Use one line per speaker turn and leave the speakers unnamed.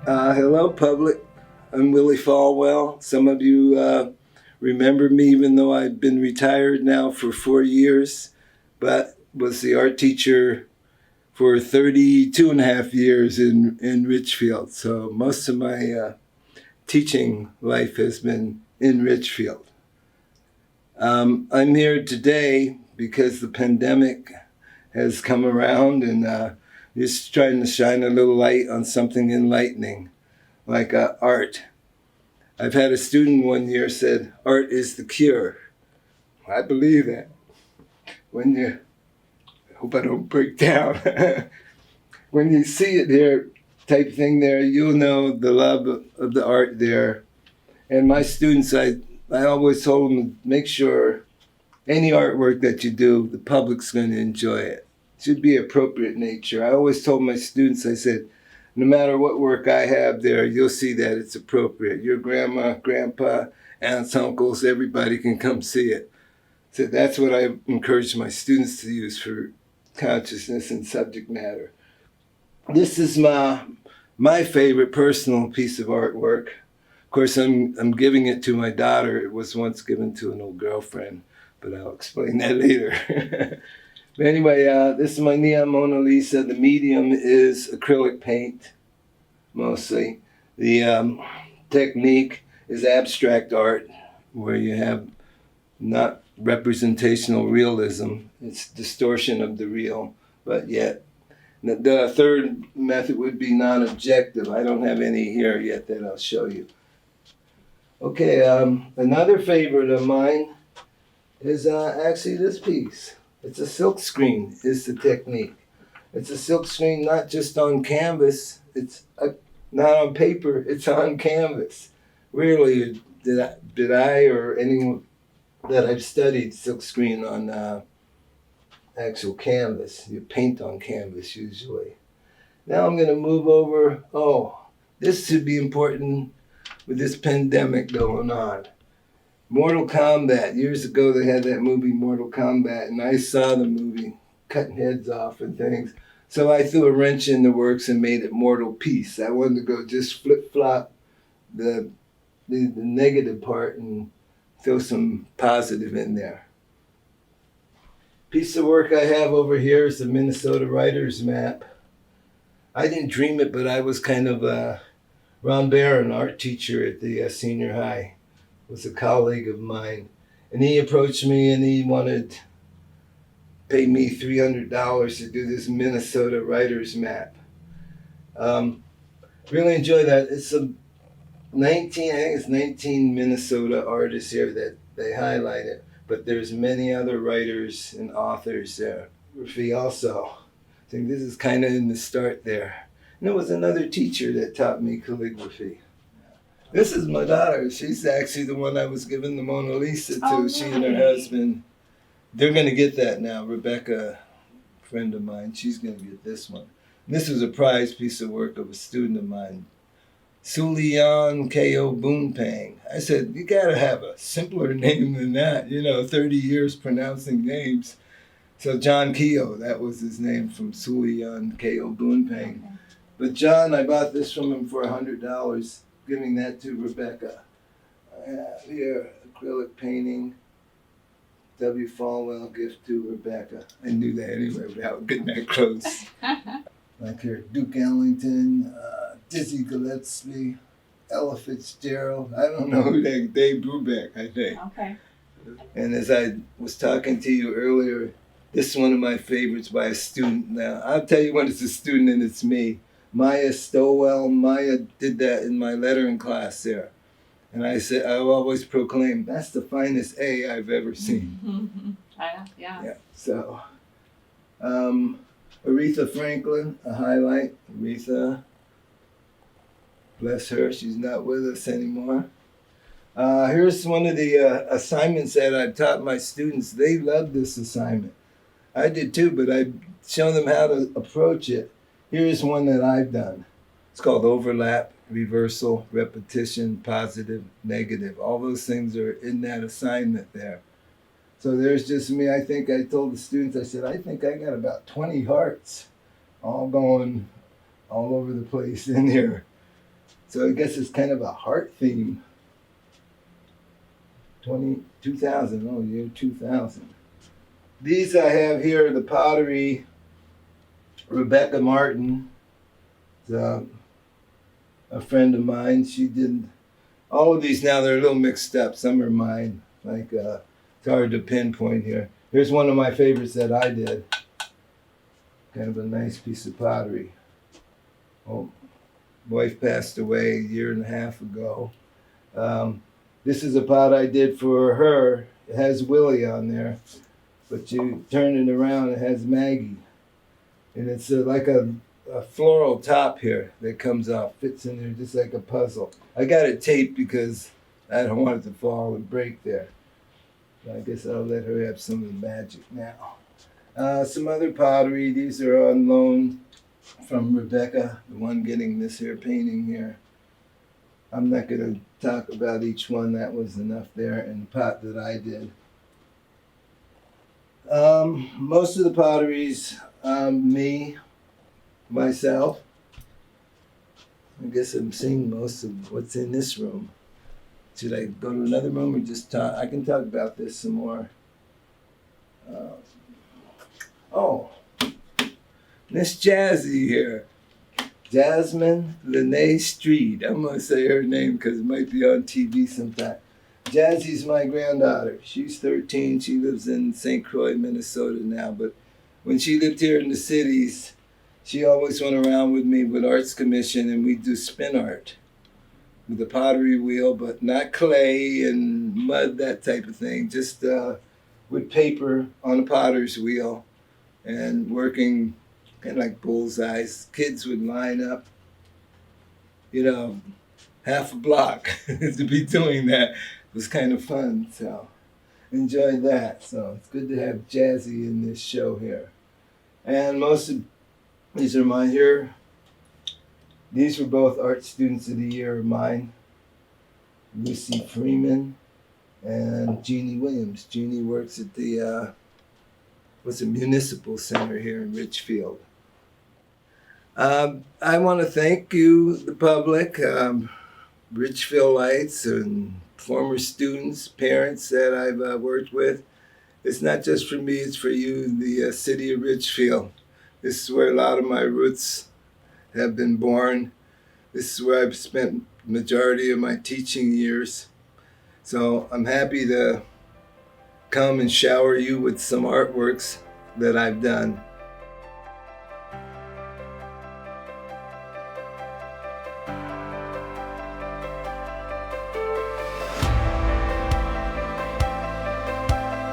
Hello, public. I'm Willie Falwell. Some of you remember me, even though I've been retired now for 4 years, but was the art teacher for 32 and a half years in Richfield. So most of my teaching life has been in Richfield. I'm here today because the pandemic has come around and just trying to shine a little light on something enlightening, like art. I've had a student one year said, art is the cure. I believe that. I hope I don't break down. When you see it there, type thing there, you'll know the love of the art there. And my students, I always told them, make sure any artwork that you do, the public's going to enjoy it. It should be appropriate nature. I always told my students, I said, no matter what work I have there, you'll see that it's appropriate. Your grandma, grandpa, aunts, uncles, everybody can come see it. So that's what I encourage my students to use for consciousness and subject matter. This is my favorite personal piece of artwork. Of course, I'm giving it to my daughter. It was once given to an old girlfriend, but I'll explain that later. But anyway, this is my Neon Mona Lisa. The medium is acrylic paint, mostly. The technique is abstract art, where you have not representational realism. It's distortion of the real, but yet. The third method would be non-objective. I don't have any here yet that I'll show you. Okay, another favorite of mine is actually this piece. It's a silk screen is the technique. It's a silk screen not just on canvas. It's not on paper. It's on canvas. Rarely did I or anyone that I've studied silk screen on actual canvas. You paint on canvas usually. Now I'm going to move over. Oh, this should be important with this pandemic going on. Mortal Kombat. Years ago they had that movie Mortal Kombat, and I saw the movie cutting heads off and things. So I threw a wrench in the works and made it Mortal Peace. I wanted to go just flip-flop the negative part and throw some positive in there. Piece of work I have over here is the Minnesota Writers Map. I didn't dream it, but I was kind of Ron Barron, art teacher at the senior high, was a colleague of mine, and he approached me and he wanted to pay me $300 to do this Minnesota Writers Map. Really enjoy that. It's I think it's 19 Minnesota artists here that they highlight it, but there's many other writers and authors there. Calligraphy also. I think this is kind of in the start there. And there was another teacher that taught me calligraphy. This is my daughter. She's actually the one I was giving the Mona Lisa to. Oh, she and her husband. They're going to get that now. Rebecca, a friend of mine, she's going to get this one. And this was a prize piece of work of a student of mine, Sulian Ko Boonpang. I said, you got to have a simpler name than that. 30 years pronouncing names. So John Keogh, that was his name, from Sulian Ko Boonpang. Okay. But John, I bought this from him for $100. Giving that to Rebecca. Here, acrylic painting. W. Falwell, gift to Rebecca. I knew that anyway without getting that close. Like here, Duke Ellington, Dizzy Gillespie, Ella Fitzgerald. I don't know who that, Dave Brubeck, I think. Okay. And as I was talking to you earlier, this is one of my favorites by a student. Now, I'll tell you when it's a student and it's me. Maya Stowell. Maya did that in my lettering class there. And I said, I always proclaim, that's the finest A I've ever seen. Mm-hmm. Yeah. So, Aretha Franklin, a highlight. Aretha, bless her, she's not with us anymore. Here's one of the assignments that I've taught my students. They love this assignment. I did too, but I show them how to approach it. Here's one that I've done. It's called overlap, reversal, repetition, positive, negative. All those things are in that assignment there. So there's just me. I think I told the students, I said, I think I got about 20 hearts all going all over the place in here. So I guess it's kind of a heart theme. 2000, oh, year 2000. These I have here are the pottery. Rebecca Martin, a friend of mine. She did all of these. Now they're a little mixed up. Some are mine. Like it's hard to pinpoint here. Here's one of my favorites that I did. Kind of a nice piece of pottery. Oh, wife passed away a year and a half ago. This is a pot I did for her. It has Willie on there, but you turn it around, it has Maggie. And it's like a floral top here that comes off, fits in there just like a puzzle. I got it taped because I don't want it to fall and break there. I guess I'll let her have some of the magic now. Some other pottery. These are on loan from Rebecca, the one getting this here painting here. I'm not going to talk about each one. That was enough there. And the pot that I did. Most of the potteries, myself. I guess I'm seeing most of what's in this room. Should I go to another room or just talk? I can talk about this some more. Miss Jazzy here. Jasmine Lene Street. I'm going to say her name because it might be on TV sometime. Jazzy's my granddaughter. She's 13. She lives in St. Croix, Minnesota now. But when she lived here in the cities, she always went around with me with Arts Commission, and we'd do spin art with a pottery wheel, but not clay and mud, that type of thing. Just with paper on a potter's wheel and working kind of like bullseyes. Kids would line up, half a block to be doing that. It was kind of fun, so enjoyed that. So it's good to have Jazzy in this show here. And most of these are mine here. These were both Art Students of the Year of mine. Lucy Freeman and Jeannie Williams. Jeannie works at the Municipal Center here in Richfield. I want to thank you, the public, Richfieldites and former students, parents that I've worked with. It's not just for me, it's for you, the city of Richfield. This is where a lot of my roots have been born. This is where I've spent the majority of my teaching years. So I'm happy to come and shower you with some artworks that I've done.